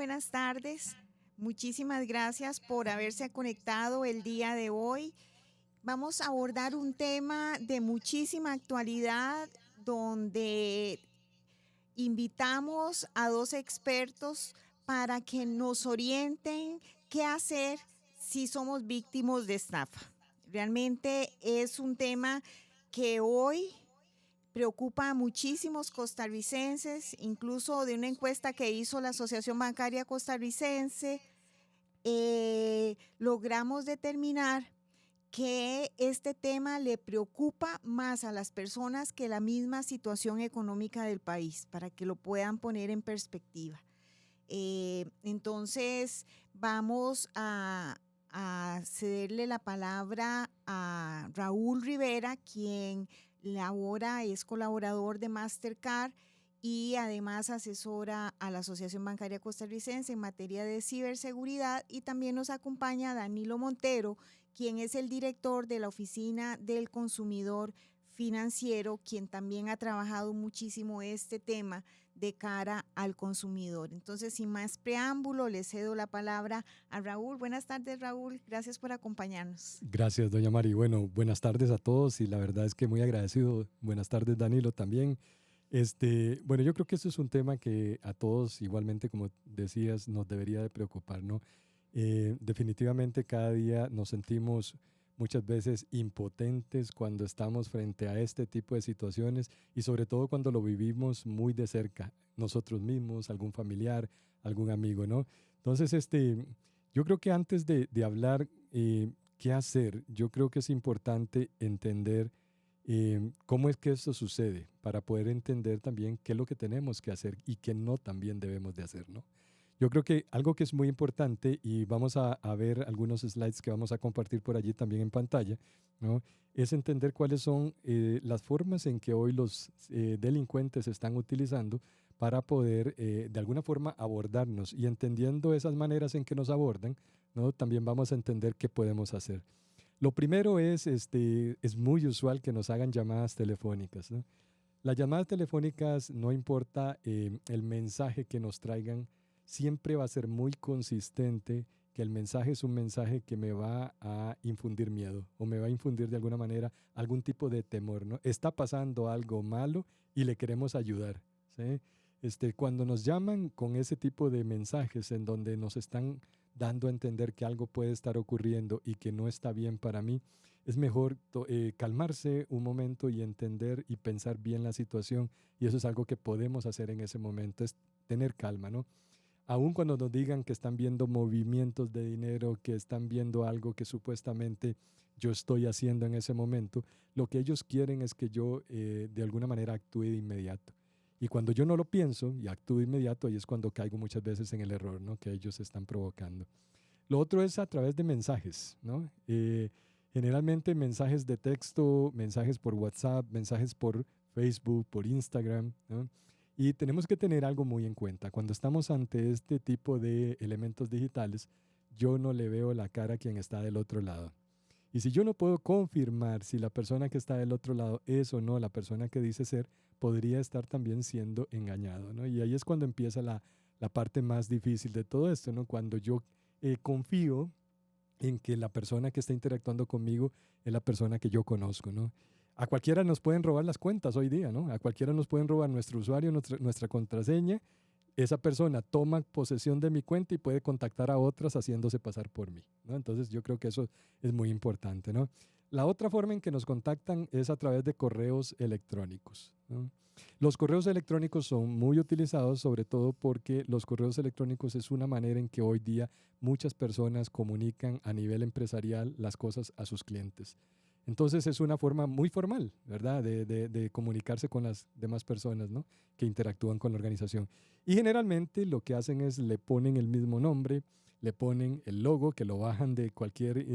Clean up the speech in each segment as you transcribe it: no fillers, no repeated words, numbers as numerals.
buenas tardes. Muchísimas gracias por haberse conectado el día de hoy. Vamos a abordar un tema de muchísima actualidad donde invitamos a dos expertos para que nos orienten qué hacer si somos víctimas de estafa. Realmente es un tema que hoy preocupa a muchísimos costarricenses, incluso de una encuesta que hizo la Asociación Bancaria Costarricense, logramos determinar que este tema le preocupa más a las personas que la misma situación económica del país, para que lo puedan poner en perspectiva. Entonces, vamos a cederle la palabra a Raúl Rivera, quien es colaborador de Mastercard y además asesora a la Asociación Bancaria Costarricense en materia de ciberseguridad, y también nos acompaña Danilo Montero, quien es el director de la Oficina del Consumidor Financiero, quien también ha trabajado muchísimo este tema de cara al consumidor. Entonces, sin más preámbulo, le cedo la palabra a Raúl. Buenas tardes, Raúl. Gracias por acompañarnos. Gracias, doña Mari. Bueno, buenas tardes a todos y la verdad es que muy agradecido. Buenas tardes, Danilo, también. Bueno, yo creo que esto es un tema que a todos, igualmente, como decías, nos debería de preocupar, ¿no? Definitivamente cada día nos sentimos muchas veces impotentes cuando estamos frente a este tipo de situaciones y sobre todo cuando lo vivimos muy de cerca, nosotros mismos, algún familiar, algún amigo, ¿no? Entonces, yo creo que antes de hablar qué hacer, yo creo que es importante entender cómo es que esto sucede para poder entender también qué es lo que tenemos que hacer y qué no también debemos de hacer, ¿no? Yo creo que algo que es muy importante, y vamos a ver algunos slides que vamos a compartir por allí también en pantalla, ¿no? Es entender cuáles son las formas en que hoy los delincuentes están utilizando para poder de alguna forma abordarnos, y entendiendo esas maneras en que nos abordan, ¿no? También vamos a entender qué podemos hacer. Lo primero es muy usual que nos hagan llamadas telefónicas, ¿no? Las llamadas telefónicas, no importa el mensaje que nos traigan, siempre va a ser muy consistente que el mensaje es un mensaje que me va a infundir miedo o me va a infundir de alguna manera algún tipo de temor, ¿no? Está pasando algo malo y le queremos ayudar, ¿sí? Cuando nos llaman con ese tipo de mensajes en donde nos están dando a entender que algo puede estar ocurriendo y que no está bien para mí, es mejor calmarse un momento y entender y pensar bien la situación, y eso es algo que podemos hacer en ese momento, es tener calma, ¿no? Aun cuando nos digan que están viendo movimientos de dinero, que están viendo algo que supuestamente yo estoy haciendo en ese momento, lo que ellos quieren es que yo de alguna manera actúe de inmediato. Y cuando yo no lo pienso y actúo de inmediato, ahí es cuando caigo muchas veces en el error, ¿no? Que ellos están provocando. Lo otro es a través de mensajes, ¿no? Generalmente mensajes de texto, mensajes por WhatsApp, mensajes por Facebook, por Instagram, ¿no? Y tenemos que tener algo muy en cuenta. Cuando estamos ante este tipo de elementos digitales, yo no le veo la cara a quien está del otro lado. Y si yo no puedo confirmar si la persona que está del otro lado es o no la persona que dice ser, podría estar también siendo engañado, ¿no? Y ahí es cuando empieza la parte más difícil de todo esto, ¿no? Cuando yo confío en que la persona que está interactuando conmigo es la persona que yo conozco, ¿no? A cualquiera nos pueden robar las cuentas hoy día, ¿no? A cualquiera nos pueden robar nuestro usuario, nuestra contraseña. Esa persona toma posesión de mi cuenta y puede contactar a otras haciéndose pasar por mí, ¿no? Entonces yo creo que eso es muy importante, ¿no? La otra forma en que nos contactan es a través de correos electrónicos, ¿no? Los correos electrónicos son muy utilizados, sobre todo porque los correos electrónicos es una manera en que hoy día muchas personas comunican a nivel empresarial las cosas a sus clientes. Entonces es una forma muy formal, ¿verdad?, de comunicarse con las demás personas, ¿no?, que interactúan con la organización. Y generalmente lo que hacen es le ponen el mismo nombre, le ponen el logo, que lo bajan de cualquier,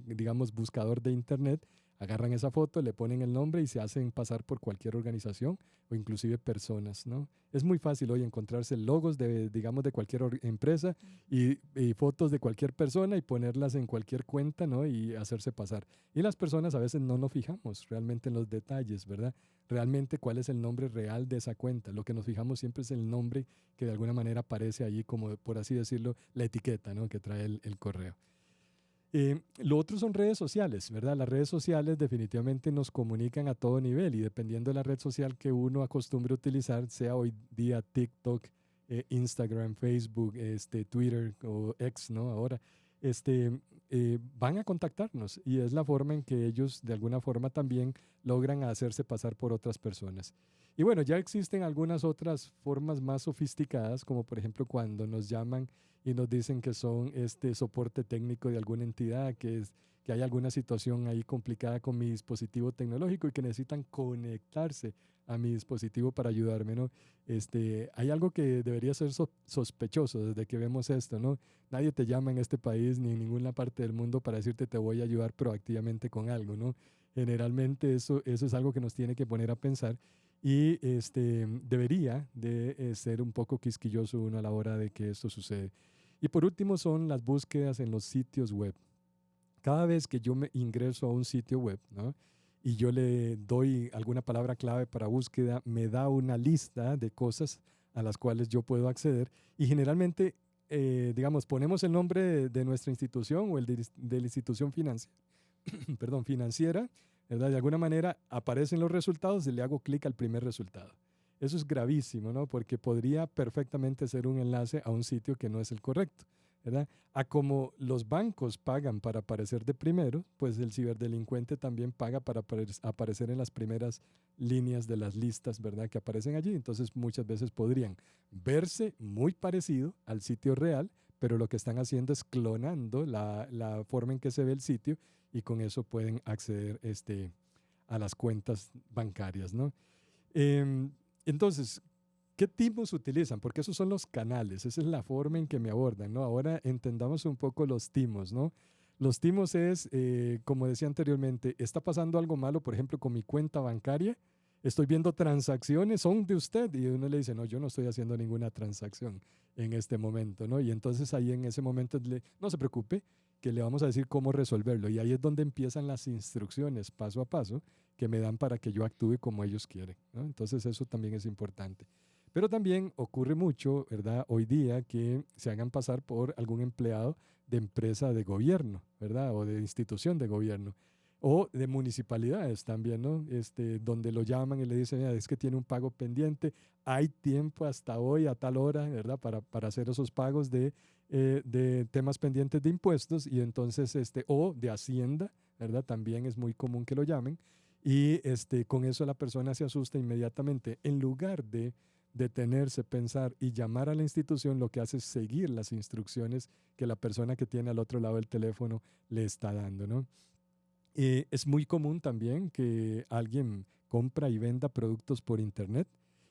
digamos, buscador de internet. Agarran esa foto, le ponen el nombre y se hacen pasar por cualquier organización o inclusive personas, ¿no? Es muy fácil hoy encontrarse logos de, digamos, de cualquier empresa y fotos de cualquier persona y ponerlas en cualquier cuenta, ¿no? Y hacerse pasar. Y las personas a veces no nos fijamos realmente en los detalles, ¿verdad? Realmente cuál es el nombre real de esa cuenta. Lo que nos fijamos siempre es el nombre que de alguna manera aparece allí como, por así decirlo, la etiqueta, ¿no? Que trae el correo. Lo otro son redes sociales, ¿verdad? Las redes sociales definitivamente nos comunican a todo nivel y dependiendo de la red social que uno acostumbre a utilizar, sea hoy día TikTok, Instagram, Facebook, Twitter o X, ¿no? Ahora, van a contactarnos y es la forma en que ellos de alguna forma también logran hacerse pasar por otras personas. Y bueno, ya existen algunas otras formas más sofisticadas, como por ejemplo cuando nos llaman y nos dicen que son soporte técnico de alguna entidad, que hay alguna situación ahí complicada con mi dispositivo tecnológico y que necesitan conectarse a mi dispositivo para ayudarme, ¿no? Hay algo que debería ser sospechoso desde que vemos esto, ¿no? Nadie te llama en este país ni en ninguna parte del mundo para decirte te voy a ayudar proactivamente con algo, ¿no? Generalmente eso es algo que nos tiene que poner a pensar y debería de ser un poco quisquilloso uno a la hora de que esto sucede. Y por último son las búsquedas en los sitios web. Cada vez que yo me ingreso a un sitio web, ¿no? Y yo le doy alguna palabra clave para búsqueda, me da una lista de cosas a las cuales yo puedo acceder y generalmente, digamos, ponemos el nombre de nuestra institución o el de la institución financiera, perdón, financiera, ¿verdad? De alguna manera aparecen los resultados y le hago clic al primer resultado. Eso es gravísimo, ¿no? Porque podría perfectamente ser un enlace a un sitio que no es el correcto, ¿verdad? A como los bancos pagan para aparecer de primero, pues el ciberdelincuente también paga para aparecer en las primeras líneas de las listas, ¿verdad? Que aparecen allí. Entonces muchas veces podrían verse muy parecido al sitio real, pero lo que están haciendo es clonando la forma en que se ve el sitio y con eso pueden acceder a las cuentas bancarias, ¿no? Em, entonces, ¿qué timos utilizan? Porque esos son los canales, esa es la forma en que me abordan, ¿no? Ahora entendamos un poco los timos, ¿no? Los timos es, como decía anteriormente, está pasando algo malo, por ejemplo, con mi cuenta bancaria, estoy viendo transacciones, son de usted, y uno le dice, no, yo no estoy haciendo ninguna transacción en este momento, ¿no? Y entonces ahí en ese momento, no se preocupe, que le vamos a decir cómo resolverlo, y ahí es donde empiezan las instrucciones paso a paso que me dan para que yo actúe como ellos quieren, ¿no? Entonces eso también es importante. Pero también ocurre mucho, ¿verdad? Hoy día que se hagan pasar por algún empleado de empresa de gobierno, ¿verdad? O de institución de gobierno. O de municipalidades también, ¿no? Donde lo llaman y le dicen, "Mira, es que tiene un pago pendiente, hay tiempo hasta hoy a tal hora, ¿verdad? Para hacer esos pagos de temas pendientes de impuestos y entonces, o de Hacienda, ¿verdad? También es muy común que lo llamen. Y con eso la persona se asusta inmediatamente. En lugar de detenerse, pensar y llamar a la institución, lo que hace es seguir las instrucciones que la persona que tiene al otro lado del teléfono le está dando, ¿no? Es muy común también que alguien compra y venda productos por internet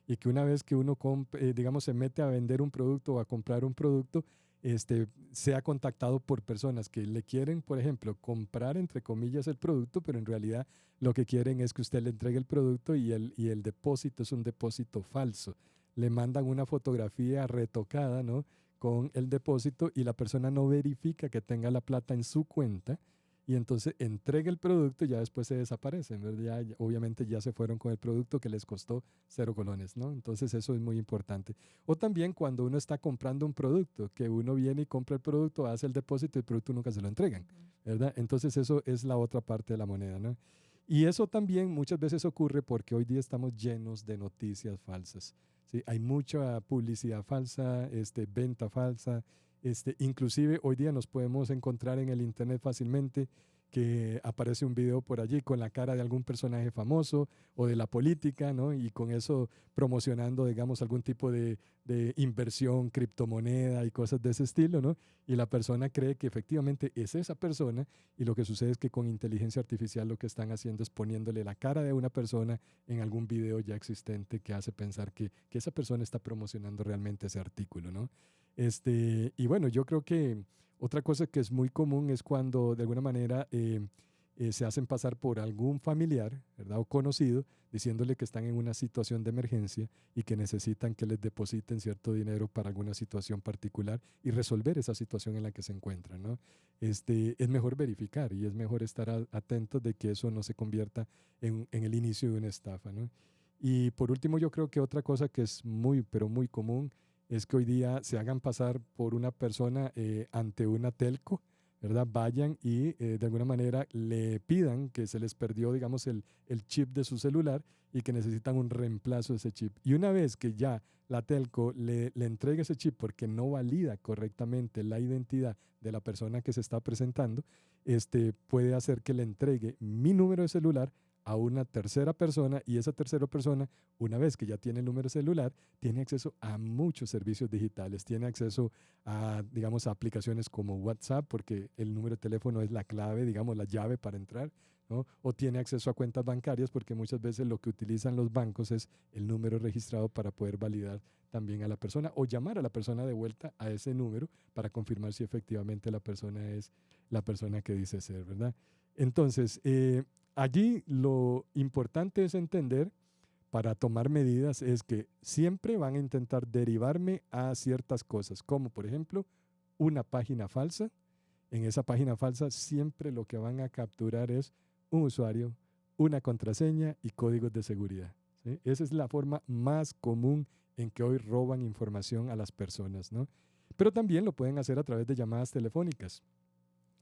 y que una vez que uno, digamos, se mete a vender un producto o a comprar un producto, sea contactado por personas que le quieren, por ejemplo, comprar, entre comillas, el producto, pero en realidad lo que quieren es que usted le entregue el producto y el depósito es un depósito falso. Le mandan una fotografía retocada, ¿no? Con el depósito y la persona no verifica que tenga la plata en su cuenta y entonces entrega el producto y ya después se desaparecen, ¿verdad? Obviamente ya se fueron con el producto que les costó 0 colones, ¿no? Entonces eso es muy importante. O también cuando uno está comprando un producto, que uno viene y compra el producto, hace el depósito y el producto nunca se lo entregan, ¿verdad? Entonces eso es la otra parte de la moneda, ¿no? Y eso también muchas veces ocurre porque hoy día estamos llenos de noticias falsas, ¿sí? Hay mucha publicidad falsa, venta falsa, inclusive hoy día nos podemos encontrar en el internet fácilmente que aparece un video por allí con la cara de algún personaje famoso o de la política, ¿no? Y con eso promocionando, digamos, algún tipo de inversión, criptomoneda y cosas de ese estilo, ¿no? Y la persona cree que efectivamente es esa persona y lo que sucede es que con inteligencia artificial lo que están haciendo es poniéndole la cara de una persona en algún video ya existente que hace pensar que esa persona está promocionando realmente ese artículo, ¿no? Y bueno, yo creo que otra cosa que es muy común es cuando de alguna manera se hacen pasar por algún familiar, ¿verdad? O conocido, diciéndole que están en una situación de emergencia y que necesitan que les depositen cierto dinero para alguna situación particular y resolver esa situación en la que se encuentran, ¿no? Es mejor verificar y es mejor estar atentos de que eso no se convierta en el inicio de una estafa, ¿no? Y por último, yo creo que otra cosa que es muy, pero muy común es que hoy día se hagan pasar por una persona ante una telco, ¿verdad? Vayan y de alguna manera le pidan que se les perdió, digamos, el chip de su celular y que necesitan un reemplazo de ese chip. Y una vez que ya la telco le entregue ese chip porque no valida correctamente la identidad de la persona que se está presentando, puede hacer que le entregue mi número de celular a una tercera persona y esa tercera persona, una vez que ya tiene el número celular, tiene acceso a muchos servicios digitales, tiene acceso a, digamos, a aplicaciones como WhatsApp, porque el número de teléfono es la clave, digamos, la llave para entrar, ¿no? O tiene acceso a cuentas bancarias, porque muchas veces lo que utilizan los bancos es el número registrado para poder validar también a la persona o llamar a la persona de vuelta a ese número para confirmar si efectivamente la persona es la persona que dice ser, ¿verdad? Entonces, allí lo importante es entender para tomar medidas es que siempre van a intentar derivarme a ciertas cosas, como por ejemplo una página falsa. En esa página falsa siempre lo que van a capturar es un usuario, una contraseña y códigos de seguridad, ¿sí? Esa es la forma más común en que hoy roban información a las personas, ¿no? Pero también lo pueden hacer a través de llamadas telefónicas.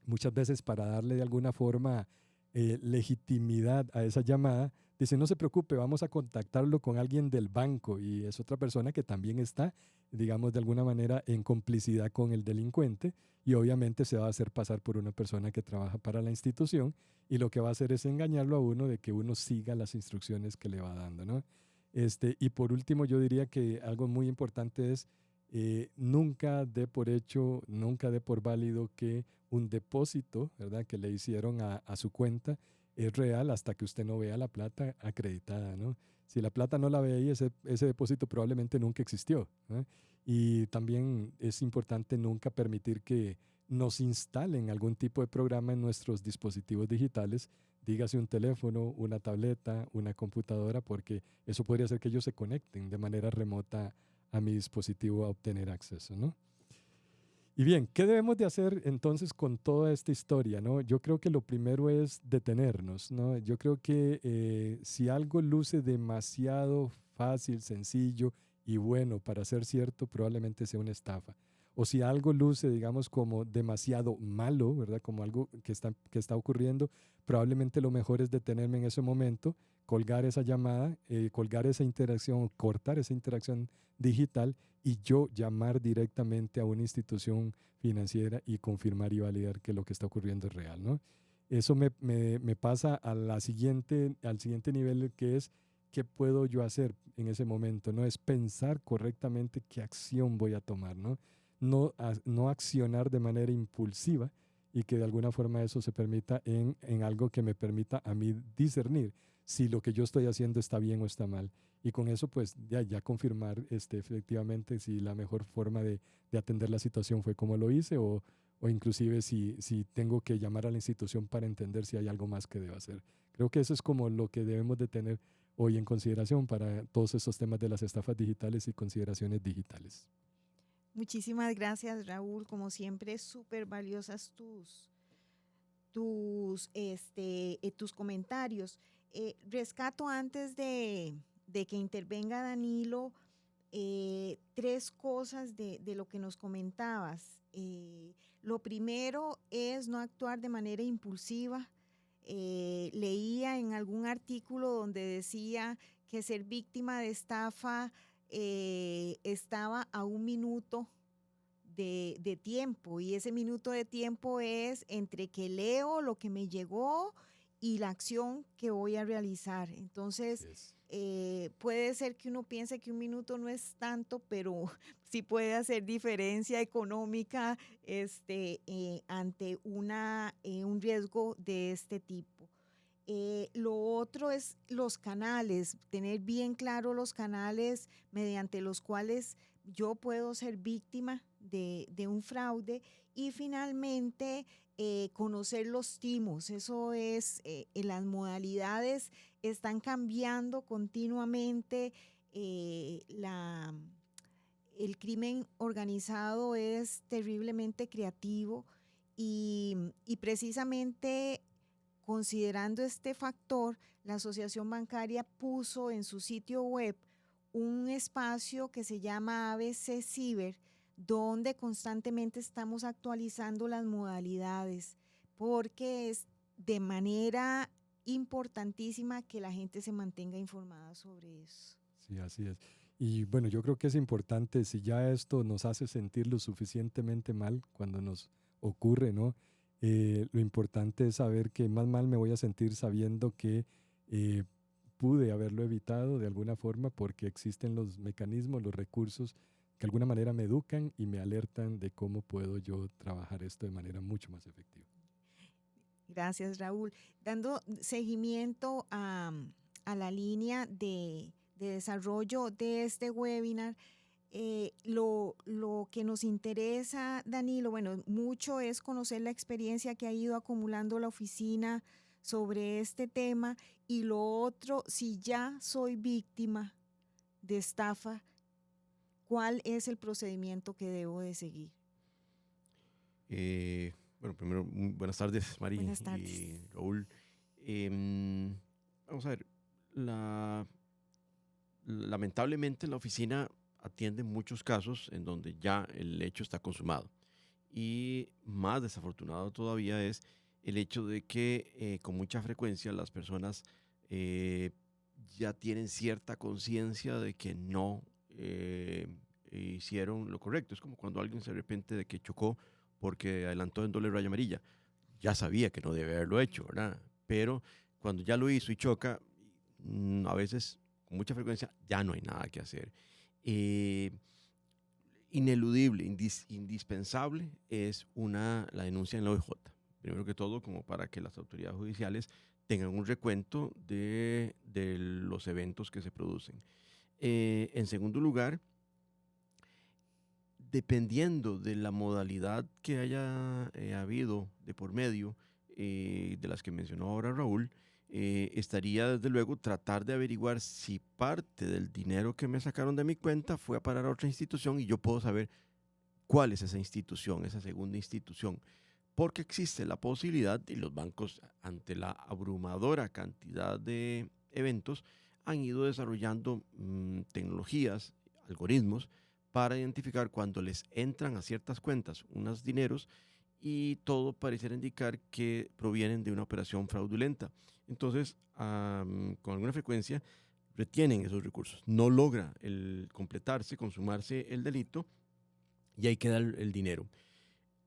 Muchas veces para darle de alguna forma legitimidad a esa llamada, dice, no se preocupe, vamos a contactarlo con alguien del banco y es otra persona que también está, digamos, de alguna manera en complicidad con el delincuente y obviamente se va a hacer pasar por una persona que trabaja para la institución y lo que va a hacer es engañarlo a uno de que uno siga las instrucciones que le va dando, ¿no? Y por último, yo diría que algo muy importante es nunca dé por hecho, nunca dé por válido que un depósito, ¿verdad?, que le hicieron a su cuenta es real hasta que usted no vea la plata acreditada, ¿no? Si la plata no la ve ahí, ese depósito probablemente nunca existió, ¿no? Y también es importante nunca permitir que nos instalen algún tipo de programa en nuestros dispositivos digitales, dígase un teléfono, una tableta, una computadora, porque eso podría hacer que ellos se conecten de manera remota a mi dispositivo a obtener acceso, ¿no? Y bien, ¿qué debemos de hacer entonces con toda esta historia, ¿no? Yo creo que lo primero es detenernos, ¿no? Yo creo que si algo luce demasiado fácil, sencillo y bueno para ser cierto, probablemente sea una estafa. O si algo luce, digamos, como demasiado malo, ¿verdad? Como algo que está ocurriendo, probablemente lo mejor es detenerme en ese momento, colgar esa llamada, colgar esa interacción, cortar esa interacción digital y yo llamar directamente a una institución financiera y confirmar y validar que lo que está ocurriendo es real, ¿no? Eso me pasa al siguiente nivel que es qué puedo yo hacer en ese momento, ¿no? Es pensar correctamente qué acción voy a tomar, ¿no? No accionar de manera impulsiva y que de alguna forma eso se permita en algo que me permita a mí discernir si lo que yo estoy haciendo está bien o está mal. Y con eso, pues ya confirmar efectivamente si la mejor forma de atender la situación fue como lo hice o inclusive si tengo que llamar a la institución para entender si hay algo más que debo hacer. Creo que eso es como lo que debemos de tener hoy en consideración para todos esos temas de las estafas digitales y consideraciones digitales. Muchísimas gracias, Raúl. Como siempre, súper valiosas tus comentarios. Rescato antes de que intervenga Danilo tres cosas de lo que nos comentabas. Lo primero es no actuar de manera impulsiva. Leía en algún artículo donde decía que ser víctima de estafa estaba a un minuto de tiempo y ese minuto de tiempo es entre que leo lo que me llegó y la acción que voy a realizar. Entonces, puede ser que uno piense que un minuto no es tanto, pero sí puede hacer diferencia económica ante un riesgo de este tipo. Lo otro es los canales, tener bien claro los canales mediante los cuales yo puedo ser víctima de un fraude. Y finalmente, conocer los timos. Eso es, las modalidades están cambiando continuamente. El crimen organizado es terriblemente creativo y precisamente considerando este factor, la Asociación Bancaria puso en su sitio web un espacio que se llama ABC Ciber, donde constantemente estamos actualizando las modalidades, porque es de manera importantísima que la gente se mantenga informada sobre eso. Sí, así es. Y bueno, yo creo que es importante, si ya esto nos hace sentir lo suficientemente mal cuando nos ocurre, ¿no? Lo importante es saber que más mal me voy a sentir sabiendo que eh, pude haberlo evitado de alguna forma porque existen los mecanismos, los recursos que de alguna manera me educan y me alertan de cómo puedo yo trabajar esto de manera mucho más efectiva. Gracias, Raúl. Dando seguimiento a la línea de desarrollo de este webinar, lo que nos interesa, Danilo, bueno, mucho es conocer la experiencia que ha ido acumulando la oficina sobre este tema, y lo otro, si ya soy víctima de estafa, ¿cuál es el procedimiento que debo de seguir? Bueno, primero, buenas tardes, Mari Buenas tardes. y Raúl. Vamos a ver, lamentablemente la oficina atiende muchos casos en donde ya el hecho está consumado. Y más desafortunado todavía es el hecho de que con mucha frecuencia las personas eh, ya tienen cierta conciencia de que no hicieron lo correcto. Es como cuando alguien se arrepiente de que chocó porque adelantó en doble raya amarilla. Ya sabía que no debe haberlo hecho, ¿verdad? Pero cuando ya lo hizo y choca, a veces, con mucha frecuencia, ya no hay nada que hacer. Eh, Ineludible, indispensable es la denuncia en la OIJ. Primero que todo, como para que las autoridades judiciales tengan un recuento de los eventos que se producen. En segundo lugar, dependiendo de la modalidad que haya habido de por medio, de las que mencionó ahora Raúl, estaría desde luego tratar de averiguar si parte del dinero que me sacaron de mi cuenta fue a parar a otra institución y yo puedo saber cuál es esa institución, esa segunda institución, porque existe la posibilidad, y los bancos ante la abrumadora cantidad de eventos han ido desarrollando tecnologías, algoritmos, para identificar cuando les entran a ciertas cuentas unos dineros y todo pareciera indicar que provienen de una operación fraudulenta. Entonces, con alguna frecuencia, retienen esos recursos. No logra completarse, consumarse el delito y ahí queda el dinero.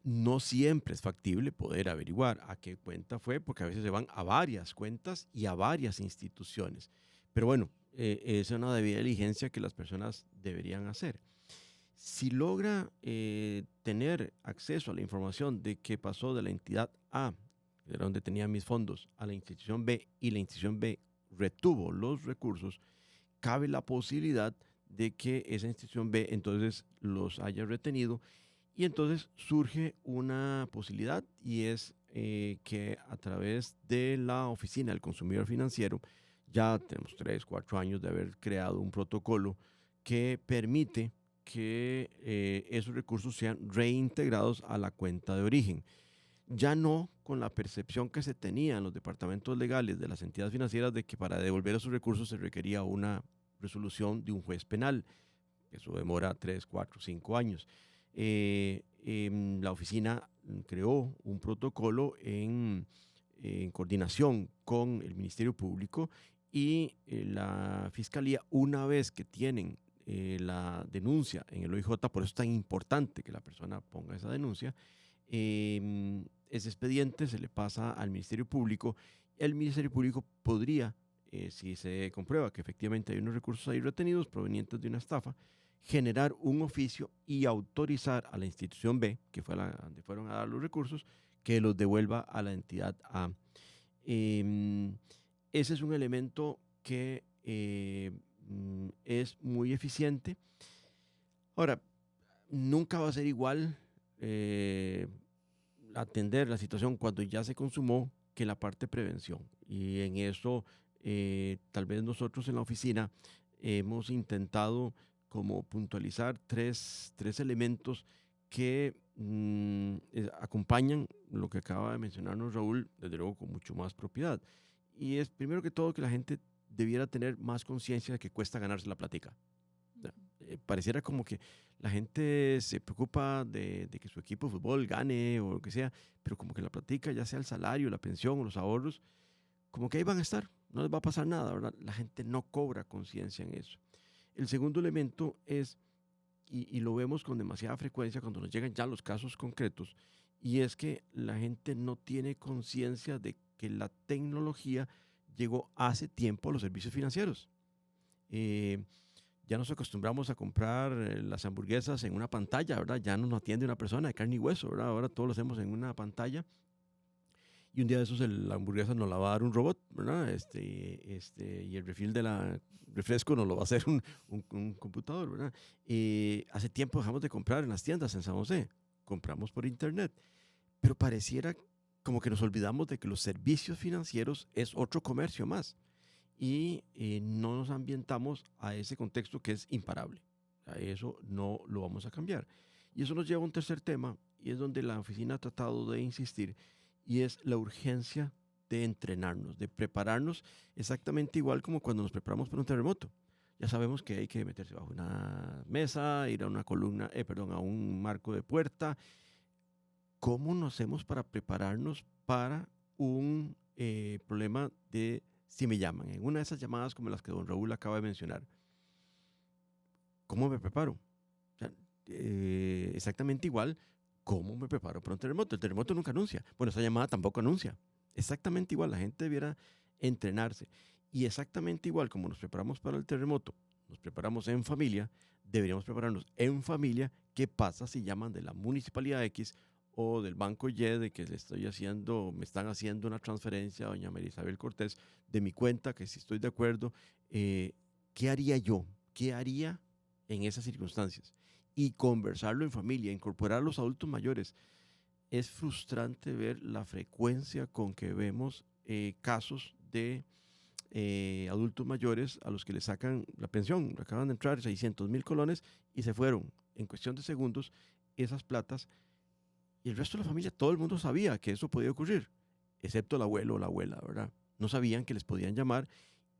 No siempre es factible poder averiguar a qué cuenta fue, porque a veces se van a varias cuentas y a varias instituciones. Pero bueno, es una debida diligencia que las personas deberían hacer. Si logra tener acceso a la información de que pasó de la entidad A, que era donde tenía mis fondos, a la institución B, y la institución B retuvo los recursos, cabe la posibilidad de que esa institución B entonces los haya retenido, y entonces surge una posibilidad, y es que a través de la Oficina del Consumidor Financiero, ya tenemos 3, 4 años de haber creado un protocolo que permite que esos recursos sean reintegrados a la cuenta de origen. Ya no con la percepción que se tenía en los departamentos legales de las entidades financieras de que para devolver esos recursos se requería una resolución de un juez penal. Eso demora 3, 4, 5 años. La oficina creó un protocolo en coordinación con el Ministerio Público y la Fiscalía, una vez que tienen la denuncia en el OIJ, por eso es tan importante que la persona ponga esa denuncia, ese expediente se le pasa al Ministerio Público. El Ministerio Público podría, si se comprueba que efectivamente hay unos recursos ahí retenidos provenientes de una estafa, generar un oficio y autorizar a la institución B, que fue donde fueron a dar los recursos, que los devuelva a la entidad A. Ese es un elemento que es muy eficiente. Ahora, nunca va a ser igual atender la situación cuando ya se consumó que la parte de prevención. Y en eso, tal vez nosotros en la oficina hemos intentado como puntualizar tres elementos que acompañan lo que acaba de mencionarnos Raúl, desde luego con mucho más propiedad. Y es primero que todo que la gente debiera tener más conciencia de que cuesta ganarse la plática. Pareciera como que la gente se preocupa de que su equipo de fútbol gane o lo que sea, pero como que la plática, ya sea el salario, la pensión o los ahorros, como que ahí van a estar, no les va a pasar nada, ¿verdad? La gente no cobra conciencia en eso. El segundo elemento es, y lo vemos con demasiada frecuencia cuando nos llegan ya los casos concretos, y es que la gente no tiene conciencia de que la tecnología llegó hace tiempo a los servicios financieros. Ya nos acostumbramos a comprar las hamburguesas en una pantalla, ¿verdad? Ya no nos atiende una persona de carne y hueso, ¿verdad? Ahora todo lo hacemos en una pantalla. Y un día de esos la hamburguesa nos la va a dar un robot, ¿verdad? Y el refil de la refresco nos lo va a hacer un computador, ¿verdad? Hace tiempo dejamos de comprar en las tiendas en San José. Compramos por internet. Pero pareciera como que nos olvidamos de que los servicios financieros es otro comercio más. Y no nos ambientamos a ese contexto que es imparable. A eso no lo vamos a cambiar. Y eso nos lleva a un tercer tema, y es donde la oficina ha tratado de insistir, y es la urgencia de entrenarnos, de prepararnos exactamente igual como cuando nos preparamos para un terremoto. Ya sabemos que hay que meterse bajo una mesa, ir a una columna, a un marco de puerta. ¿Cómo nos hacemos para prepararnos para un problema de si me llaman? En una de esas llamadas como las que don Raúl acaba de mencionar, ¿cómo me preparo? O sea, exactamente igual, ¿cómo me preparo para un terremoto? El terremoto nunca anuncia. Bueno, esa llamada tampoco anuncia. Exactamente igual, la gente debiera entrenarse. Y exactamente igual como nos preparamos para el terremoto, nos preparamos en familia, deberíamos prepararnos en familia. ¿Qué pasa si llaman de la municipalidad X o del banco Y de que me están haciendo una transferencia a doña María Isabel Cortés de mi cuenta, que si estoy de acuerdo? ¿Qué haría yo? ¿Qué haría en esas circunstancias? Y conversarlo en familia, incorporar a los adultos mayores. Es frustrante ver la frecuencia con que vemos casos de adultos mayores a los que le sacan la pensión. Acaban de entrar 600,000 colones y se fueron en cuestión de segundos esas platas. Y el resto de la familia, todo el mundo sabía que eso podía ocurrir, excepto el abuelo o la abuela, ¿verdad? No sabían que les podían llamar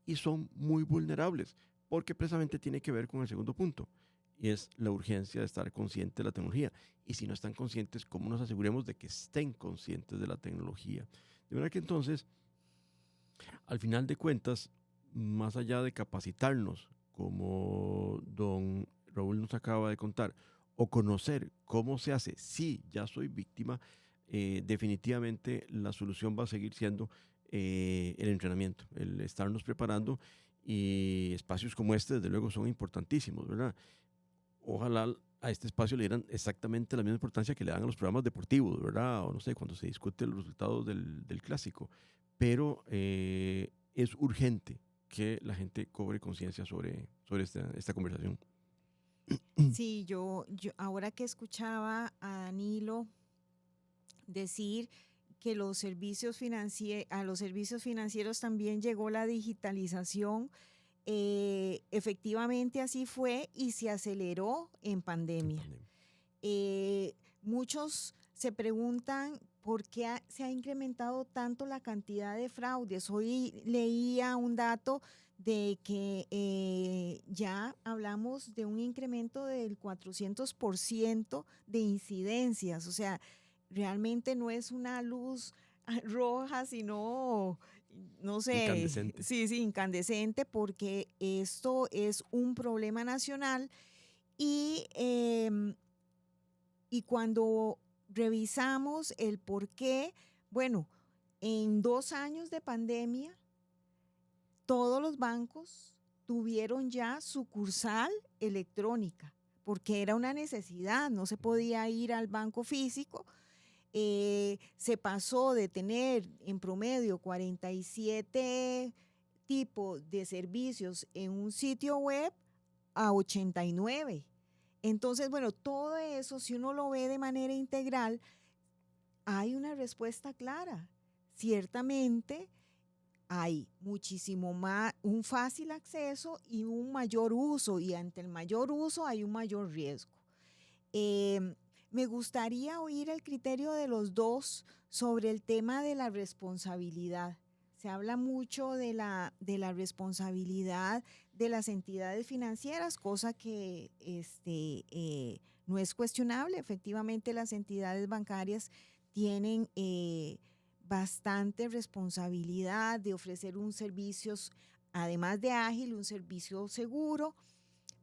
y son muy vulnerables, porque precisamente tiene que ver con el segundo punto, y es la urgencia de estar consciente de la tecnología. Y si no están conscientes, ¿cómo nos aseguremos de que estén conscientes de la tecnología? De verdad que entonces, al final de cuentas, más allá de capacitarnos, como don Raúl nos acaba de contar, o conocer cómo se hace, si ya soy víctima, definitivamente la solución va a seguir siendo el entrenamiento, el estarnos preparando, y espacios como este, desde luego, son importantísimos, ¿verdad? Ojalá a este espacio le dieran exactamente la misma importancia que le dan a los programas deportivos, ¿verdad? O no sé, cuando se discute los resultados del clásico. Pero es urgente que la gente cobre conciencia sobre esta conversación. Sí, yo ahora que escuchaba a Danilo decir que a los servicios financieros también llegó la digitalización, efectivamente así fue y se aceleró en pandemia. Muchos se preguntan por qué se ha incrementado tanto la cantidad de fraudes. Hoy leía un dato de que ya hablamos de un incremento del 400% de incidencias. O sea, realmente no es una luz roja, sino, no sé, Incandescente. sí, incandescente, porque esto es un problema nacional. Y cuando revisamos el por qué, bueno, en 2 años de pandemia, todos los bancos tuvieron ya sucursal electrónica, porque era una necesidad, no se podía ir al banco físico. Se pasó de tener en promedio 47 tipos de servicios en un sitio web a 89. Entonces, bueno, todo eso, si uno lo ve de manera integral, hay una respuesta clara. Ciertamente hay muchísimo más, un fácil acceso y un mayor uso, y ante el mayor uso hay un mayor riesgo. Me gustaría oír el criterio de los dos sobre el tema de la responsabilidad. Se habla mucho de la responsabilidad de las entidades financieras, cosa que no es cuestionable. Efectivamente, las entidades bancarias tienen bastante responsabilidad de ofrecer un servicio, además de ágil, un servicio seguro,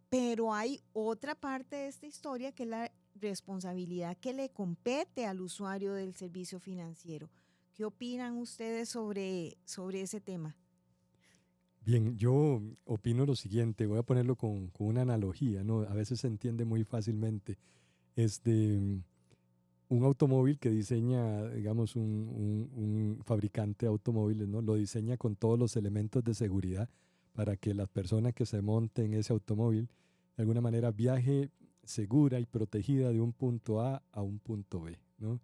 pero hay otra parte de esta historia que es la responsabilidad que le compete al usuario del servicio financiero. ¿Qué opinan ustedes sobre ese tema? Bien, yo opino lo siguiente, voy a ponerlo con una analogía, ¿no? A veces se entiende muy fácilmente. Este, un automóvil que diseña, digamos, un fabricante de automóviles, ¿no? Lo diseña con todos los elementos de seguridad para que la persona que se monte en ese automóvil de alguna manera viaje segura y protegida de un punto A un punto B, ¿no?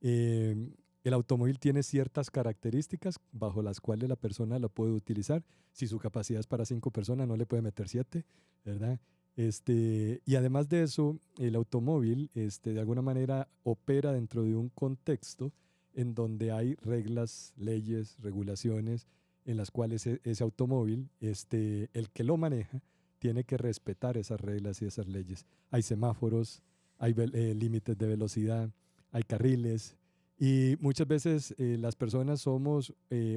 Eh, el automóvil tiene ciertas características bajo las cuales la persona lo puede utilizar. Si su capacidad es para 5 personas, no le puede meter 7, ¿verdad? Y además de eso, el automóvil de alguna manera opera dentro de un contexto en donde hay reglas, leyes, regulaciones en las cuales ese automóvil, el que lo maneja, tiene que respetar esas reglas y esas leyes. Hay semáforos, hay límites de velocidad, hay carriles y muchas veces las personas somos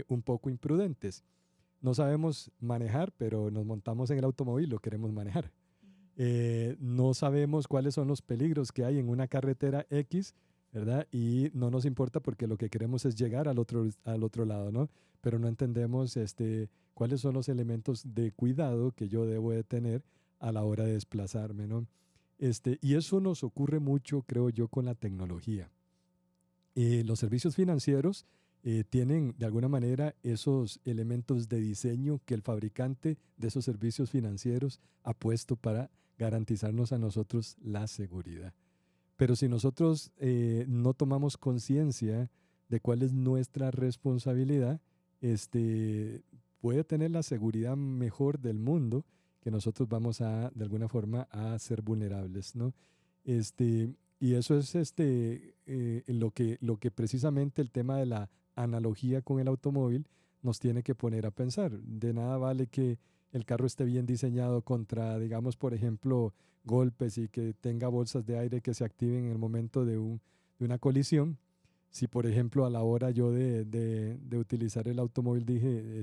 un poco imprudentes. No sabemos manejar, pero nos montamos en el automóvil y lo queremos manejar. No sabemos cuáles son los peligros que hay en una carretera X, ¿verdad? Y no nos importa porque lo que queremos es llegar al otro lado, ¿no? Pero no entendemos cuáles son los elementos de cuidado que yo debo de tener a la hora de desplazarme, ¿no? Y eso nos ocurre mucho, creo yo, con la tecnología. Los servicios financieros tienen de alguna manera esos elementos de diseño que el fabricante de esos servicios financieros ha puesto para garantizarnos a nosotros la seguridad. Pero si nosotros no tomamos conciencia de cuál es nuestra responsabilidad, puede tener la seguridad mejor del mundo que nosotros vamos a, de alguna forma, a ser vulnerables, ¿no? Y eso es lo que precisamente el tema de la analogía con el automóvil nos tiene que poner a pensar. De nada vale que el carro esté bien diseñado contra, digamos, por ejemplo, golpes y que tenga bolsas de aire que se activen en el momento de una colisión. Si, por ejemplo, a la hora yo de utilizar el automóvil dije,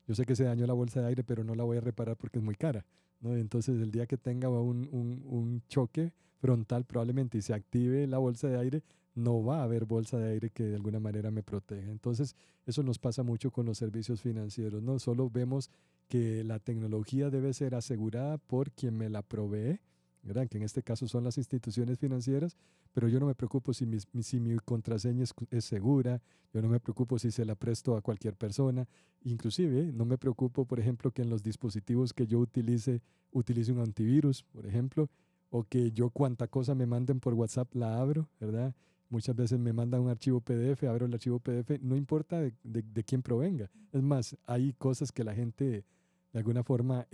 yo sé que se dañó la bolsa de aire, pero no la voy a reparar porque es muy cara, ¿no? Entonces, el día que tenga un choque frontal probablemente y se active la bolsa de aire, no va a haber bolsa de aire que de alguna manera me proteja. Entonces, eso nos pasa mucho con los servicios financieros, ¿no? Solo vemos que la tecnología debe ser asegurada por quien me la provee, ¿verdad? Que en este caso son las instituciones financieras, pero yo no me preocupo si mi contraseña es segura, yo no me preocupo si se la presto a cualquier persona, inclusive no me preocupo, por ejemplo, que en los dispositivos que yo utilice un antivirus, por ejemplo, o que yo cuanta cosa me manden por WhatsApp la abro, ¿verdad? Muchas veces me mandan un archivo PDF, abro el archivo PDF, no importa de quién provenga. Es más, hay cosas que la gente de alguna forma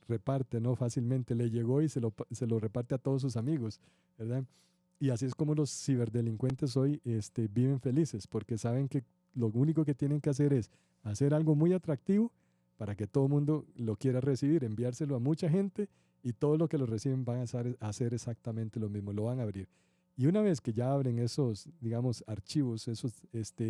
reparte, ¿no? Fácilmente le llegó y se lo reparte a todos sus amigos, ¿verdad? Y así es como los ciberdelincuentes hoy viven felices, porque saben que lo único que tienen que hacer es hacer algo muy atractivo para que todo el mundo lo quiera recibir, enviárselo a mucha gente y todo lo que lo reciben van a hacer exactamente lo mismo, lo van a abrir. Y una vez que ya abren esos, digamos, archivos, esos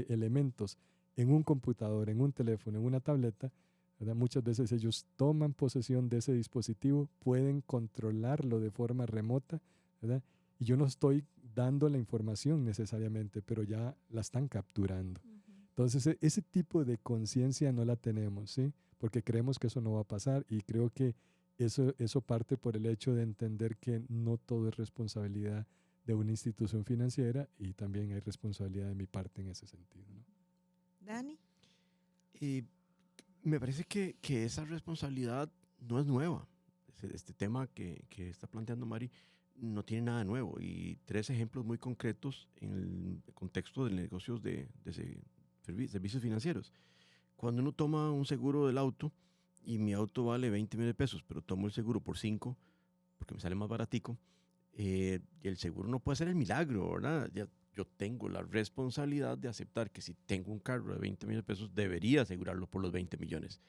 elementos en un computador, en un teléfono, en una tableta, ¿verdad? Muchas veces ellos toman posesión de ese dispositivo, pueden controlarlo de forma remota, ¿verdad? Y yo no estoy dando la información necesariamente, pero ya la están capturando. Entonces, ese tipo de conciencia no la tenemos, ¿sí? Porque creemos que eso no va a pasar y creo que eso parte por el hecho de entender que no todo es responsabilidad de una institución financiera y también hay responsabilidad de mi parte en ese sentido, ¿no? Dani. Me parece que esa responsabilidad no es nueva. este tema que está planteando Mari no tiene nada nuevo, y 3 ejemplos muy concretos en el contexto de negocios de servicios financieros. Cuando uno toma un seguro del auto y mi auto vale 20,000 pesos, pero tomo el seguro por 5 porque me sale más baratico, el seguro no puede ser el milagro, ¿verdad? Yo tengo la responsabilidad de aceptar que si tengo un carro de 20,000 pesos, debería asegurarlo por los 20 millones.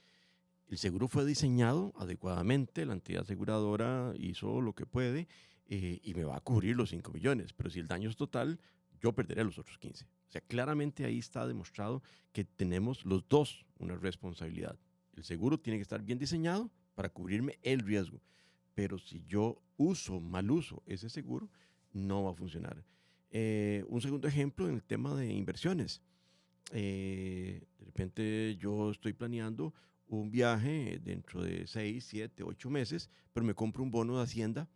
El seguro fue diseñado adecuadamente, la entidad aseguradora hizo lo que puede, y me va a cubrir los 5 millones, pero si el daño es total, yo perderé los otros 15. O sea, claramente ahí está demostrado que tenemos los dos una responsabilidad. El seguro tiene que estar bien diseñado para cubrirme el riesgo, pero si yo mal uso ese seguro, no va a funcionar. Un segundo ejemplo en el tema de inversiones. De repente yo estoy planeando un viaje dentro de 6, 7, 8 meses, pero me compro un bono de Hacienda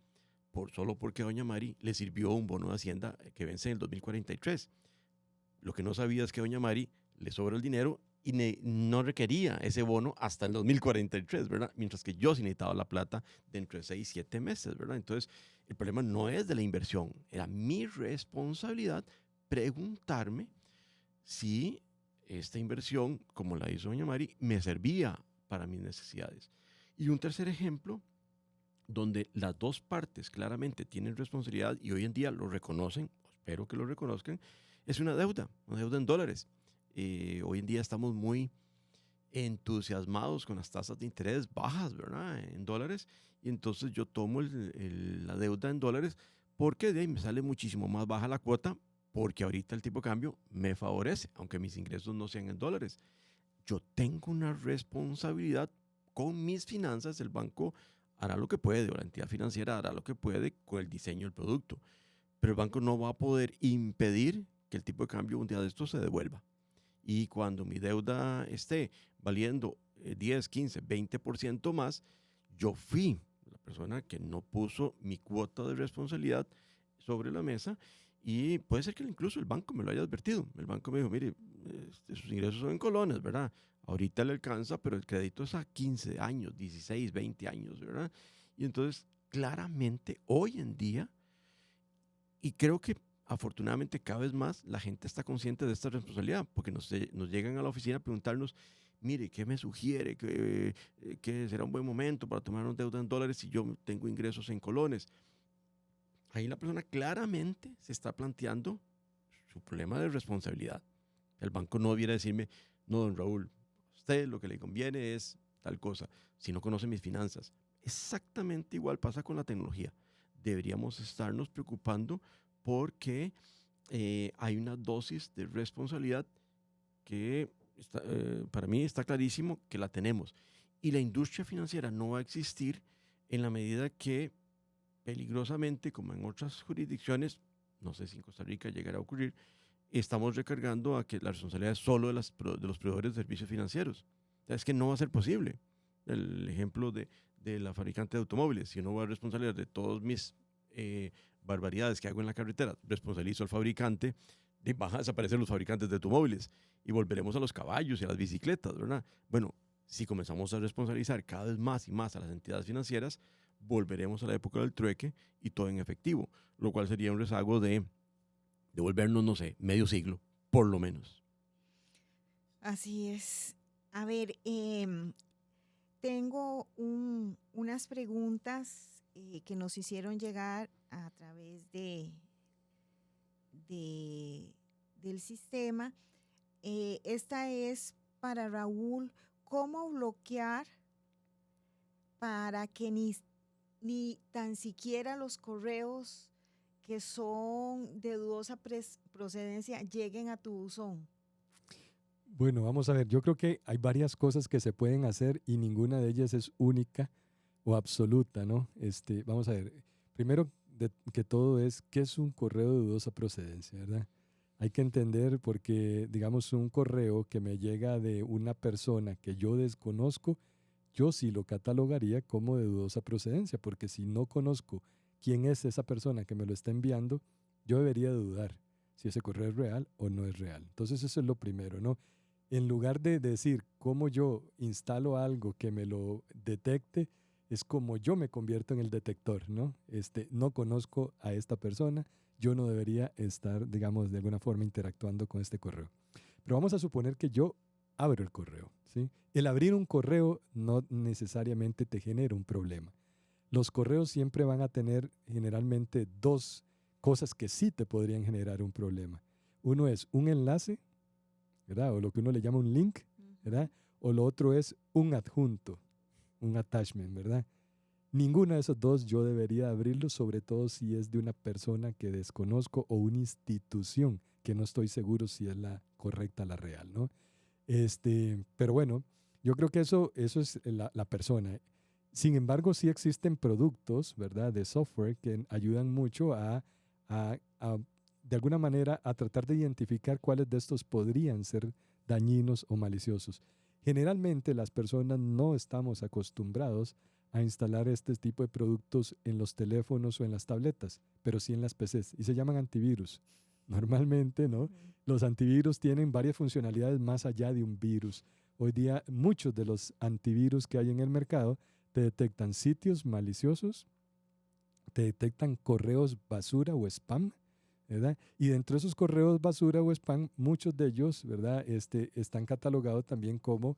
solo porque a doña Mari le sirvió un bono de Hacienda que vence en el 2043. Lo que no sabía es que a doña Mari le sobra el dinero y no requería ese bono hasta el 2043, ¿verdad? Mientras que yo sí necesitaba la plata dentro de 6, 7 meses, ¿verdad? Entonces, el problema no es de la inversión, era mi responsabilidad preguntarme si esta inversión, como la hizo doña Mari, me servía para mis necesidades. Y un tercer ejemplo, donde las dos partes claramente tienen responsabilidad y hoy en día lo reconocen, espero que lo reconozcan, es una deuda en dólares. Hoy en día estamos muy entusiasmados con las tasas de interés bajas, ¿verdad? En dólares, y entonces yo tomo la deuda en dólares porque de ahí me sale muchísimo más baja la cuota, porque ahorita el tipo de cambio me favorece, aunque mis ingresos no sean en dólares. Yo tengo una responsabilidad con mis finanzas, el banco hará lo que puede, o la entidad financiera hará lo que puede con el diseño del producto, pero el banco no va a poder impedir que el tipo de cambio un día de esto se devuelva. Y cuando mi deuda esté valiendo 10, 15, 20% más, yo fui la persona que no puso mi cuota de responsabilidad sobre la mesa, y puede ser que incluso el banco me lo haya advertido. El banco me dijo, mire, sus ingresos son en colones, ¿verdad? Ahorita le alcanza, pero el crédito es a 15 años, 16, 20 años, ¿verdad? Y entonces, claramente, hoy en día, y creo que afortunadamente cada vez más la gente está consciente de esta responsabilidad, porque nos llegan a la oficina a preguntarnos, mire, ¿qué me sugiere? ¿Qué será un buen momento para tomar una deuda en dólares si yo tengo ingresos en colones? Ahí la persona claramente se está planteando su problema de responsabilidad. El banco no debiera decirme, no, don Raúl, a usted lo que le conviene es tal cosa, si no conoce mis finanzas. Exactamente igual pasa con la tecnología. Deberíamos estarnos preocupando porque hay una dosis de responsabilidad que para mí está clarísimo que la tenemos. Y la industria financiera no va a existir en la medida que peligrosamente, como en otras jurisdicciones, no sé si en Costa Rica llegará a ocurrir, estamos recargando a que la responsabilidad es solo de los proveedores de servicios financieros. O sea, es que no va a ser posible. El ejemplo de la fabricante de automóviles, si yo no voy a responsabilizar de todas mis barbaridades que hago en la carretera, responsabilizo al fabricante, van a desaparecer los fabricantes de automóviles y volveremos a los caballos y a las bicicletas, ¿verdad? Bueno, si comenzamos a responsabilizar cada vez más y más a las entidades financieras, volveremos a la época del trueque y todo en efectivo, lo cual sería un rezago de volvernos, no sé, medio siglo, por lo menos. Así es. A ver, tengo unas preguntas que nos hicieron llegar a través del sistema. Esta es para Raúl. ¿Cómo bloquear para que ni tan siquiera los correos que son de dudosa procedencia lleguen a tu buzón? Bueno, vamos a ver, yo creo que hay varias cosas que se pueden hacer y ninguna de ellas es única o absoluta, ¿no? Vamos a ver, primero que todo es, ¿qué es un correo de dudosa procedencia, verdad? Hay que entender porque, digamos, un correo que me llega de una persona que yo desconozco, yo sí lo catalogaría como de dudosa procedencia, porque si no conozco quién es esa persona que me lo está enviando, yo debería dudar si ese correo es real o no es real. Entonces eso es lo primero, ¿no? En lugar de decir cómo yo instalo algo que me lo detecte, es como yo me convierto en el detector, ¿no? No conozco a esta persona, yo no debería estar, digamos, de alguna forma interactuando con este correo. Pero vamos a suponer que yo abro el correo, ¿sí? El abrir un correo no necesariamente te genera un problema. Los correos siempre van a tener generalmente dos cosas que sí te podrían generar un problema. Uno es un enlace, ¿verdad? O lo que uno le llama un link, ¿verdad? O lo otro es un adjunto, un attachment, ¿verdad? Ninguno de esos dos yo debería abrirlo, sobre todo si es de una persona que desconozco o una institución que no estoy seguro si es la correcta, la real, ¿no? Pero bueno, yo creo que eso es la persona. Sin embargo, sí existen productos, ¿verdad?, de software que ayudan mucho de alguna manera, a tratar de identificar cuáles de estos podrían ser dañinos o maliciosos. Generalmente las personas no estamos acostumbrados a instalar este tipo de productos en los teléfonos o en las tabletas, pero sí en las PCs, y se llaman antivirus. Normalmente, ¿no? Los antivirus tienen varias funcionalidades más allá de un virus. Hoy día muchos de los antivirus que hay en el mercado te detectan sitios maliciosos, te detectan correos basura o spam, ¿verdad? Y dentro de esos correos basura o spam, muchos de ellos, ¿verdad? Están catalogados también como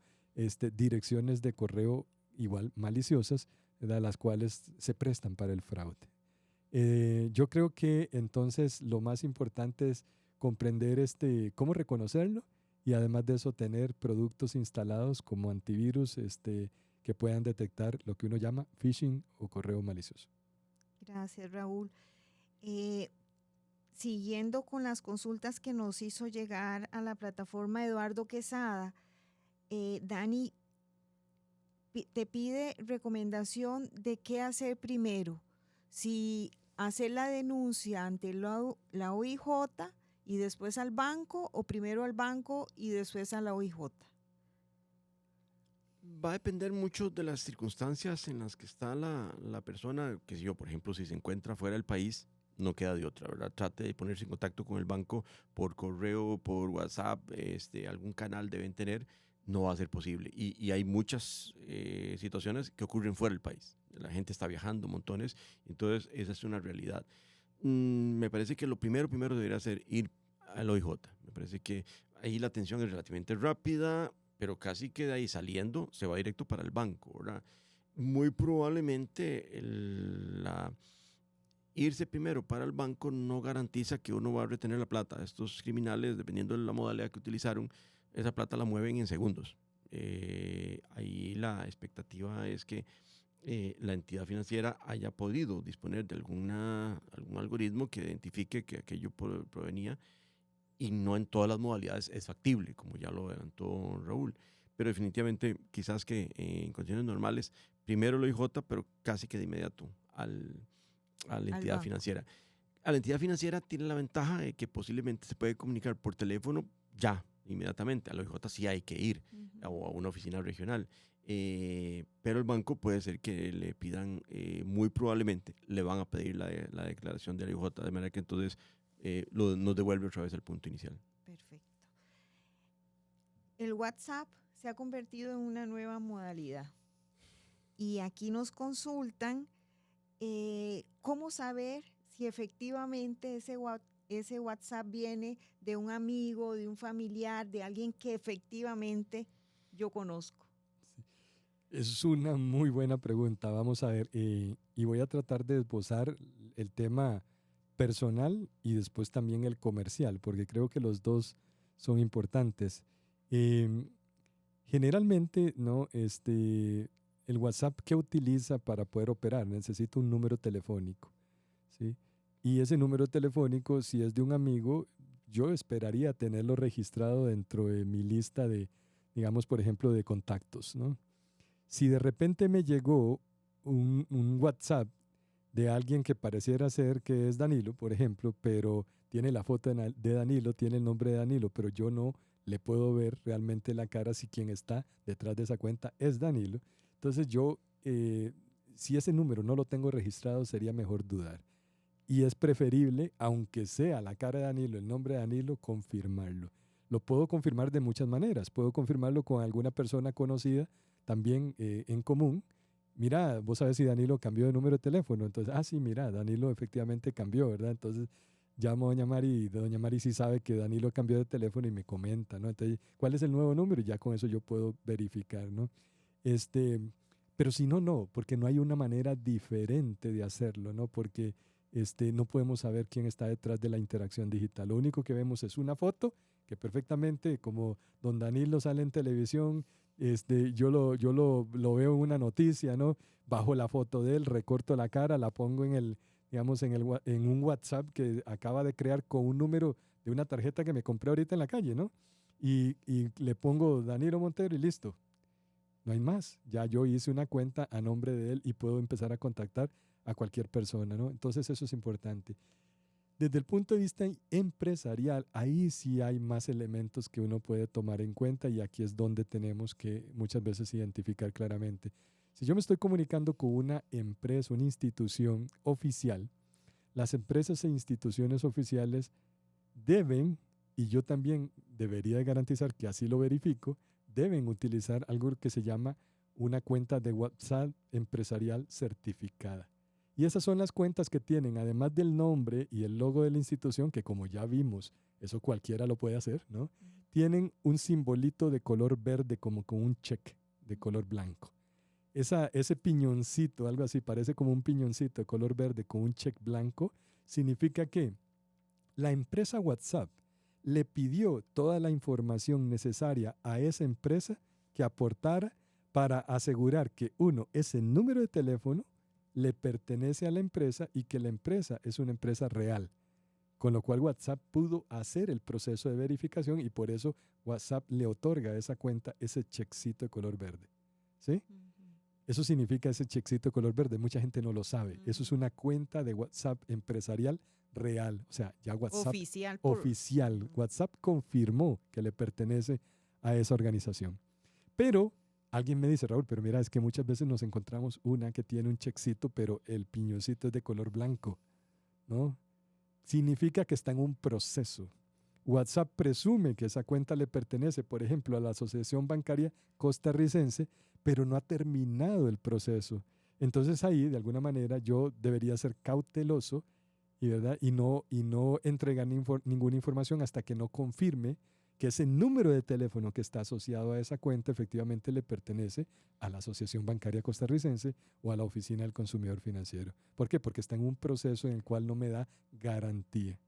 direcciones de correo igual maliciosas, ¿verdad? Las cuales se prestan para el fraude. Yo creo que entonces lo más importante es comprender cómo reconocerlo y además de eso tener productos instalados como antivirus que puedan detectar lo que uno llama phishing o correo malicioso. Gracias, Raúl. Siguiendo con las consultas que nos hizo llegar a la plataforma Eduardo Quesada, Dani te pide recomendación de qué hacer primero, si hacer la denuncia ante la OIJ y después al banco, o primero al banco y después a la OIJ. Va a depender mucho de las circunstancias en las que está la persona, que si yo, por ejemplo, si se encuentra fuera del país, no queda de otra, ¿verdad? Trate de ponerse en contacto con el banco por correo, por WhatsApp, algún canal deben tener, no va a ser posible. Y hay muchas situaciones que ocurren fuera del país. La gente está viajando montones, entonces esa es una realidad. Me parece que lo primero debería ser ir al OIJ. Me parece que ahí la atención es relativamente rápida, pero casi que de ahí saliendo se va directo para el banco, ¿verdad? Muy probablemente irse primero para el banco no garantiza que uno va a retener la plata. Estos criminales, dependiendo de la modalidad que utilizaron, esa plata la mueven en segundos. Ahí la expectativa es que la entidad financiera haya podido disponer de algún algoritmo que identifique que aquello provenía, y no en todas las modalidades es factible, como ya lo adelantó Raúl. Pero definitivamente, quizás que en condiciones normales, primero lo IJ, pero casi que de inmediato a la entidad financiera. A la entidad financiera tiene la ventaja de que posiblemente se puede comunicar por teléfono ya, inmediatamente. A la OIJ sí hay que ir, o a una oficina regional. Pero el banco puede ser que le pidan, muy probablemente le van a pedir la declaración de la OIJ, de manera que entonces nos devuelve otra vez al punto inicial. Perfecto. El WhatsApp se ha convertido en una nueva modalidad. Y aquí nos consultan cómo saber si efectivamente ese WhatsApp viene de un amigo, de un familiar, de alguien que efectivamente yo conozco. Sí. Es una muy buena pregunta. Vamos a ver, y voy a tratar de esbozar el tema personal y después también el comercial, porque creo que los dos son importantes. Generalmente, ¿no? El WhatsApp que utiliza para poder operar necesita un número telefónico, ¿sí? Y ese número telefónico, si es de un amigo, yo esperaría tenerlo registrado dentro de mi lista de, digamos, por ejemplo, de contactos, ¿no? Si de repente me llegó un WhatsApp de alguien que pareciera ser que es Danilo, por ejemplo, pero tiene la foto de Danilo, tiene el nombre de Danilo, pero yo no le puedo ver realmente la cara si quien está detrás de esa cuenta es Danilo. Entonces yo, si ese número no lo tengo registrado, sería mejor dudar. Y es preferible, aunque sea la cara de Danilo, el nombre de Danilo, confirmarlo. Lo puedo confirmar de muchas maneras. Puedo confirmarlo con alguna persona conocida, también en común, mira, vos sabes si Danilo cambió de número de teléfono. Entonces, sí, mira, Danilo efectivamente cambió, ¿verdad? Entonces llamo a doña Mari y doña Mari sí sabe que Danilo cambió de teléfono y me comenta, ¿no? Entonces, ¿cuál es el nuevo número? Y ya con eso yo puedo verificar, ¿no? Este, pero si no, no, porque no hay una manera diferente de hacerlo, ¿no? Porque no podemos saber quién está detrás de la interacción digital. Lo único que vemos es una foto que perfectamente, como don Danilo sale en televisión, yo lo veo en una noticia, ¿no? Bajo la foto de él, recorto la cara, la pongo digamos, en un WhatsApp que acaba de crear con un número de una tarjeta que me compré ahorita en la calle, ¿no? Y le pongo Danilo Montero y listo. No hay más. Ya yo hice una cuenta a nombre de él y puedo empezar a contactar a cualquier persona, ¿no? Entonces eso es importante. Desde el punto de vista empresarial, ahí sí hay más elementos que uno puede tomar en cuenta y aquí es donde tenemos que muchas veces identificar claramente. Si yo me estoy comunicando con una empresa, una institución oficial, las empresas e instituciones oficiales deben, y yo también debería garantizar que así lo verifico, deben utilizar algo que se llama una cuenta de WhatsApp empresarial certificada. Y esas son las cuentas que tienen, además del nombre y el logo de la institución, que como ya vimos, eso cualquiera lo puede hacer, ¿no? Tienen un simbolito de color verde como con un check de color blanco. Ese piñoncito, algo así, parece como un piñoncito de color verde con un check blanco, significa que la empresa WhatsApp le pidió toda la información necesaria a esa empresa que aportara para asegurar que, uno, ese número de teléfono le pertenece a la empresa y que la empresa es una empresa real. Con lo cual WhatsApp pudo hacer el proceso de verificación y por eso WhatsApp le otorga a esa cuenta ese checkcito de color verde. ¿Sí? Eso significa ese checkcito de color verde. Mucha gente no lo sabe. Eso es una cuenta de WhatsApp empresarial real. O sea, ya WhatsApp oficial. WhatsApp confirmó que le pertenece a esa organización. Pero alguien me dice, Raúl, pero mira, es que muchas veces nos encontramos una que tiene un checkcito, pero el piñoncito es de color blanco, ¿no? Significa que está en un proceso. WhatsApp presume que esa cuenta le pertenece, por ejemplo, a la Asociación Bancaria Costarricense, pero no ha terminado el proceso. Entonces ahí, de alguna manera, yo debería ser cauteloso ¿verdad? y no entregar ninguna información hasta que no confirme que ese número de teléfono que está asociado a esa cuenta efectivamente le pertenece a la Asociación Bancaria Costarricense o a la Oficina del Consumidor Financiero. ¿Por qué? Porque está en un proceso en el cual no me da garantía.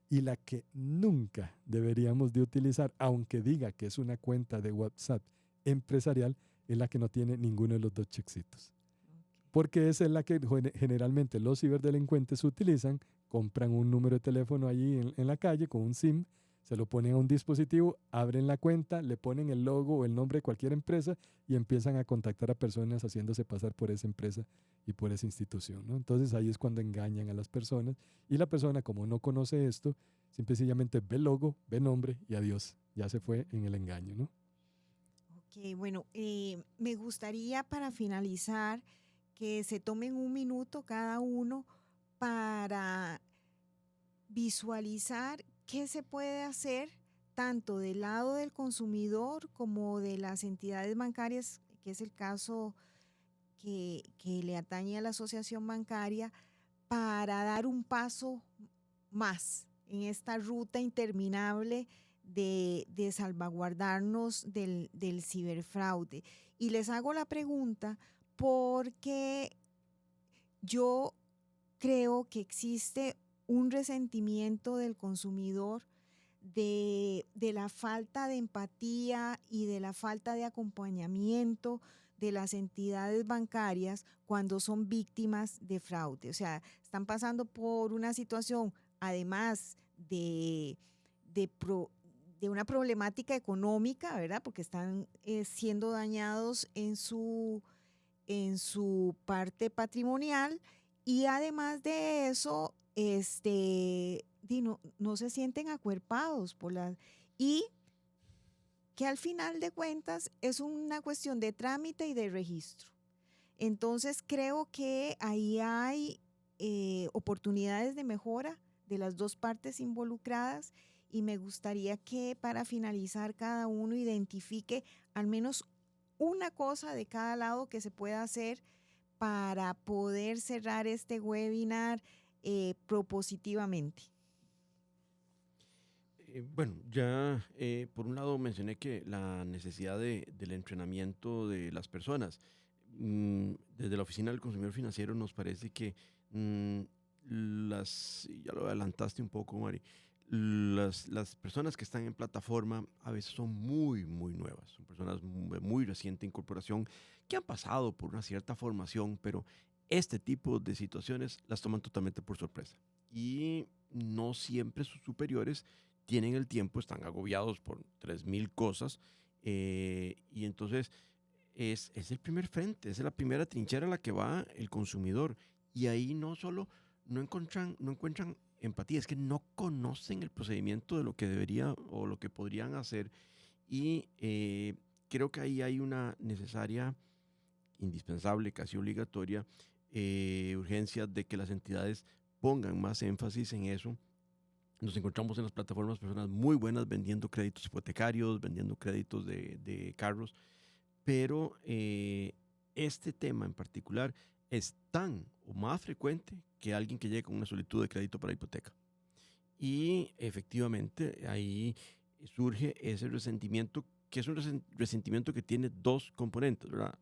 Y la que nunca deberíamos de utilizar, aunque diga que es una cuenta de WhatsApp empresarial, es la que no tiene ninguno de los dos checkcitos. Porque esa es la que generalmente los ciberdelincuentes utilizan, compran un número de teléfono allí en la calle con un SIM, se lo ponen a un dispositivo, abren la cuenta, le ponen el logo o el nombre de cualquier empresa y empiezan a contactar a personas haciéndose pasar por esa empresa y por esa institución, ¿no? Entonces ahí es cuando engañan a las personas y la persona, como no conoce esto, sencillamente ve el logo, ve nombre y adiós, ya se fue en el engaño, ¿no? Ok, bueno, me gustaría para finalizar que se tomen un minuto cada uno para visualizar qué se puede hacer tanto del lado del consumidor como de las entidades bancarias, que es el caso que le atañe a la asociación bancaria, para dar un paso más en esta ruta interminable de salvaguardarnos del ciberfraude. Y les hago la pregunta porque yo creo que existe un resentimiento del consumidor de la falta de empatía y de la falta de acompañamiento de las entidades bancarias cuando son víctimas de fraude. O sea, están pasando por una situación, además de una problemática económica, ¿verdad? Porque están siendo dañados en su parte patrimonial y además de eso, no se sienten acuerpados y que al final de cuentas es una cuestión de trámite y de registro. Entonces creo que ahí hay oportunidades de mejora de las dos partes involucradas y me gustaría que para finalizar cada uno identifique al menos una cosa de cada lado que se pueda hacer para poder cerrar este webinar propositivamente? Bueno, ya por un lado mencioné que la necesidad del entrenamiento de las personas. Desde la Oficina del Consumidor Financiero nos parece que mm, ya lo adelantaste un poco, Mari, las personas que están en plataforma a veces son muy, muy nuevas, son personas de muy reciente incorporación que han pasado por una cierta formación, pero este tipo de situaciones las toman totalmente por sorpresa. Y no siempre sus superiores tienen el tiempo, están agobiados por 3000 cosas, y entonces es el primer frente, es la primera trinchera a la que va el consumidor. Y ahí no solo no encuentran empatía, es que no conocen el procedimiento de lo que debería o lo que podrían hacer. Y creo que ahí hay una necesaria, indispensable, casi obligatoria, urgencia de que las entidades pongan más énfasis en eso. Nos encontramos en las plataformas personas muy buenas vendiendo créditos hipotecarios, vendiendo créditos de carros, pero este tema en particular es tan o más frecuente que alguien que llegue con una solicitud de crédito para hipoteca. Y efectivamente ahí surge ese resentimiento, que es un resentimiento que tiene dos componentes, ¿verdad?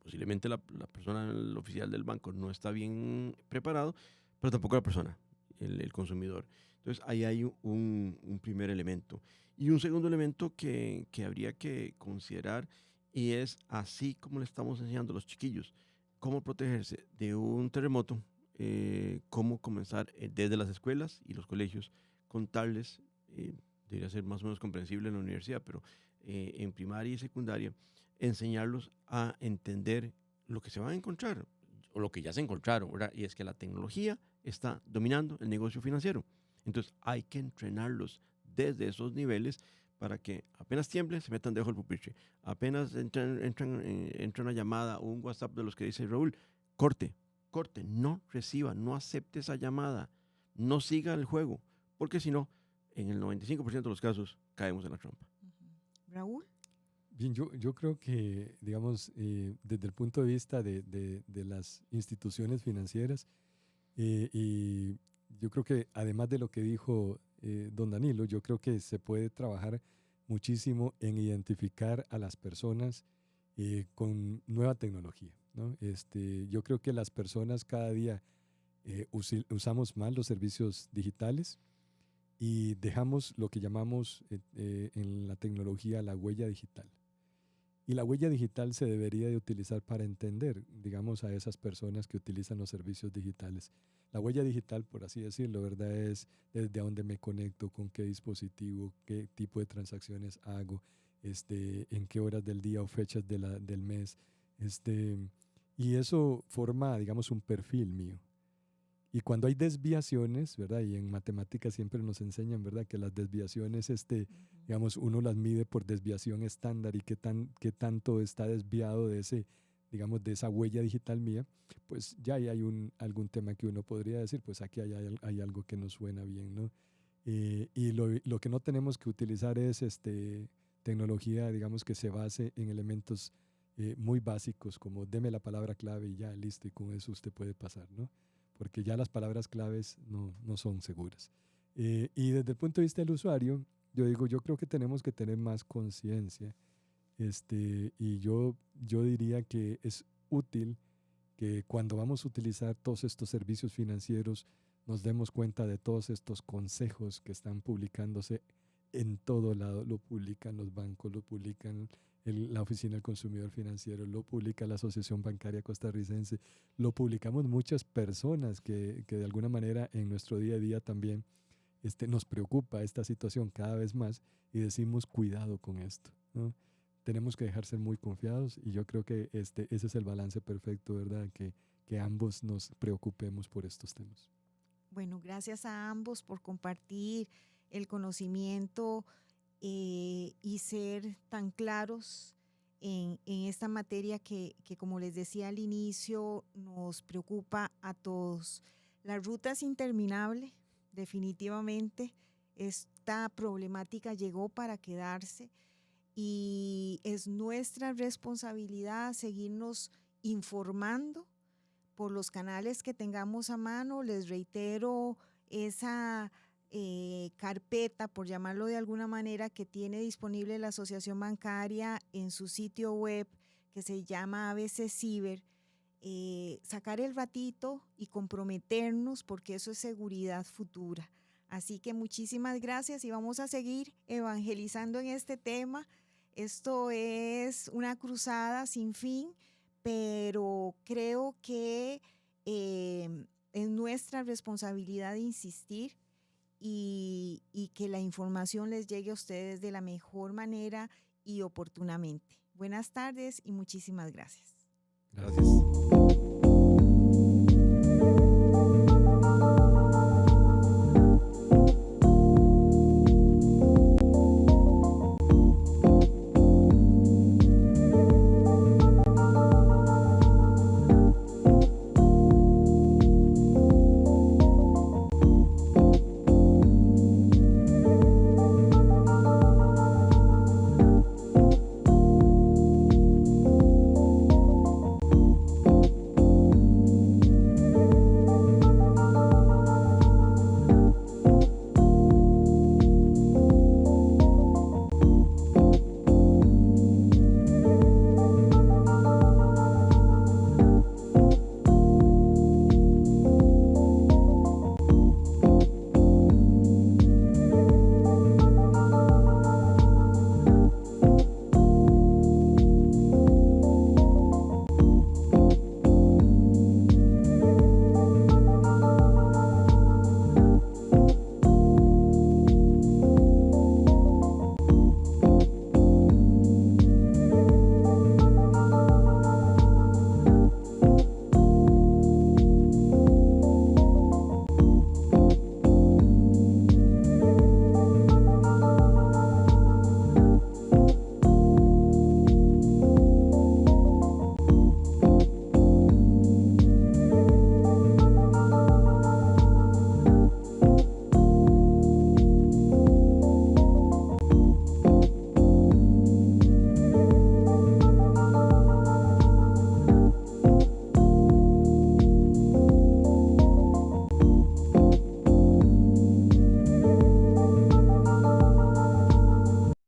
Posiblemente la persona, el oficial del banco, no está bien preparado, pero tampoco la persona, el consumidor. Entonces ahí hay un primer elemento. Y un segundo elemento que habría que considerar, y es así como le estamos enseñando a los chiquillos cómo protegerse de un terremoto, cómo comenzar desde las escuelas y los colegios, contarles, debería ser más o menos comprensible en la universidad, pero en primaria y secundaria, enseñarlos a entender lo que se van a encontrar o lo que ya se encontraron, ¿verdad? Y es que la tecnología está dominando el negocio financiero. Entonces hay que entrenarlos desde esos niveles para que apenas tiemble, se metan debajo del pupitre. Apenas entra una llamada o un WhatsApp de los que dice Raúl, corte, corte, no reciba, no acepte esa llamada, no siga el juego, porque si no, en el 95% de los casos caemos en la trampa. Raúl. Bien, yo creo que, digamos, desde el punto de vista de las instituciones financieras, y yo creo que además de lo que dijo don Danilo, yo creo que se puede trabajar muchísimo en identificar a las personas con nueva tecnología, ¿no? Yo creo que las personas cada día usamos más los servicios digitales y dejamos lo que llamamos en la tecnología la huella digital. Y la huella digital se debería de utilizar para entender, digamos, a esas personas que utilizan los servicios digitales. La huella digital, por así decirlo, ¿verdad? Es desde dónde me conecto, con qué dispositivo, qué tipo de transacciones hago, en qué horas del día o fechas del mes. Y eso forma, digamos, un perfil mío. Y cuando hay desviaciones, ¿verdad? Y en matemáticas siempre nos enseñan, ¿verdad? Que las desviaciones, digamos, uno las mide por desviación estándar y qué tanto está desviado de ese, digamos, de esa huella digital mía, pues ya ahí hay algún tema que uno podría decir, pues aquí hay algo que nos suena bien, ¿no? Y lo que no tenemos que utilizar es tecnología, digamos, que se base en elementos muy básicos, como deme la palabra clave y ya, listo, y con eso usted puede pasar, ¿no? Porque ya las palabras claves no son seguras. Y desde el punto de vista del usuario, yo creo que tenemos que tener más conciencia, y yo diría que es útil que cuando vamos a utilizar todos estos servicios financieros nos demos cuenta de todos estos consejos que están publicándose en todo lado. Lo publican los bancos, lo publican la Oficina del Consumidor Financiero, lo publica la Asociación Bancaria Costarricense, lo publicamos muchas personas que de alguna manera en nuestro día a día también nos preocupa esta situación cada vez más y decimos cuidado con esto, ¿no? Tenemos que dejar ser muy confiados y yo creo que ese es el balance perfecto, ¿verdad? Que ambos nos preocupemos por estos temas. Bueno, gracias a ambos por compartir el conocimiento y ser tan claros en esta materia que, como les decía al inicio, nos preocupa a todos. La ruta es interminable, definitivamente. Esta problemática llegó para quedarse y es nuestra responsabilidad seguirnos informando por los canales que tengamos a mano. Les reitero esa carpeta, por llamarlo de alguna manera, que tiene disponible la Asociación Bancaria en su sitio web, que se llama ABC Ciber. Sacar el ratito y comprometernos, porque eso es seguridad futura. Así que muchísimas gracias y vamos a seguir evangelizando en este tema. Esto es una cruzada sin fin, pero creo que es nuestra responsabilidad insistir y que la información les llegue a ustedes de la mejor manera y oportunamente. Buenas tardes y muchísimas gracias. Gracias.